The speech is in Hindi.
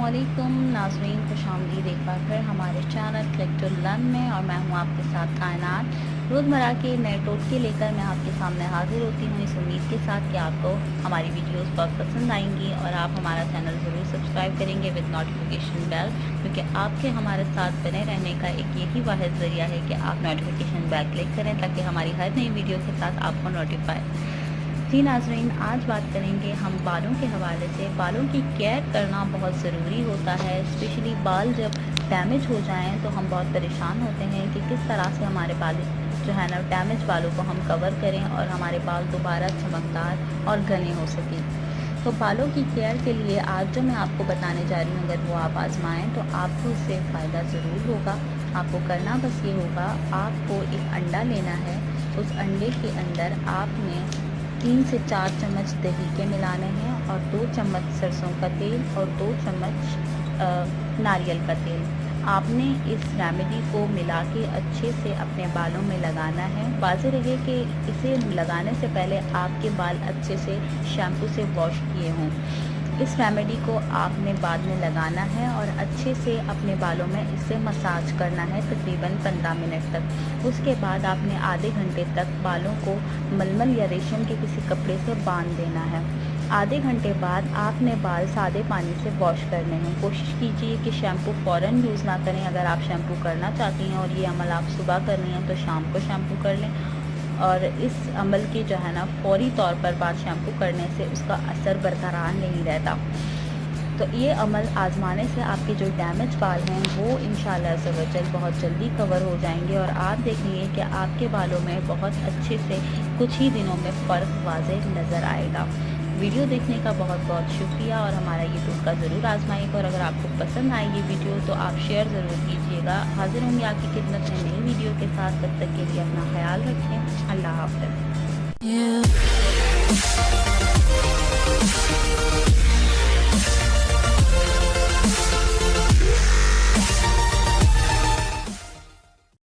अस्सलामुअलैकुम नाज़रीन, खुशामदीद एक बार फिर हमारे चैनल क्लिक टू लर्न में। और मैं हूं आपके साथ कायनात। रोज़मर्रा के नए टोटके लेकर मैं आपके सामने हाजिर होती हूं, इस उम्मीद के साथ कि आपको हमारी वीडियोस बहुत पसंद आएंगी और आप हमारा चैनल ज़रूर सब्सक्राइब करेंगे विद नोटिफिकेशन बेल, क्योंकि आपके हमारे साथ बने रहने का एक यही वाहिद ज़रिया है कि आप नोटिफिकेशन बेल क्लिक करें ताकि हमारी हर नई वीडियो के साथ आपको नोटिफाई। जी नाज़रीन, आज बात करेंगे हम बालों के हवाले से। बालों की केयर करना बहुत ज़रूरी होता है, स्पेशली बाल जब डैमेज हो जाएं तो हम बहुत परेशान होते हैं कि किस तरह से हमारे बाल जो है ना डैमेज बालों को हम कवर करें और हमारे बाल दोबारा चमकदार और घने हो सकें। तो बालों की केयर के लिए आज जो मैं आपको बताने जा रही हूँ, अगर वो आप आजमाएँ तो आपको इससे फ़ायदा ज़रूर होगा। आपको करना बस ये होगा, आपको एक अंडा लेना है। उस अंडे के अंदर आपने 3 से 4 चम्मच दही के मिलाने हैं और 2 चम्मच सरसों का तेल और 2 चम्मच नारियल का तेल। आपने इस रेमेडी को मिला के अच्छे से अपने बालों में लगाना है। वाज़ेह रहे कि इसे लगाने से पहले आपके बाल अच्छे से शैम्पू से वॉश किए हों। इस रेमेडी को आपने बाद में लगाना है और अच्छे से अपने बालों में इसे मसाज करना है तकरीबन 15 मिनट तक। उसके बाद आपने आधे घंटे तक बालों को मलमल या रेशम के किसी कपड़े से बांध देना है। आधे घंटे बाद आपने बाल सादे पानी से वॉश करने हैं। कोशिश कीजिए कि शैम्पू फ़ौरन यूज़ ना करें। अगर आप शैम्पू करना चाहती हैं और ये अमल आप सुबह करनी है तो शाम को शैम्पू कर लें। और इस अमल के जो है ना फ़ौरी तौर पर बाल शैम्पू करने से उसका असर बरकरार नहीं रहता। तो ये अमल आजमाने से आपके जो डैमेज बाल हैं वो इंशाअल्लाह अज़्ज़ बहुत जल्दी कवर हो जाएंगे और आप देखेंगे कि आपके बालों में बहुत अच्छे से कुछ ही दिनों में फ़र्क वाज़ेह नज़र आएगा। वीडियो देखने का बहुत बहुत शुक्रिया और हमारा ये टोटका ज़रूर आजमाइएगा। और अगर आपको पसंद आए ये वीडियो तो आप शेयर ज़रूर कीजिएगा। हाजिर होंगे आपकी खिदमत में नई वीडियो के साथ। तब तक के लिए अपना ख्याल रखें। अल्लाह हाफ़िज़।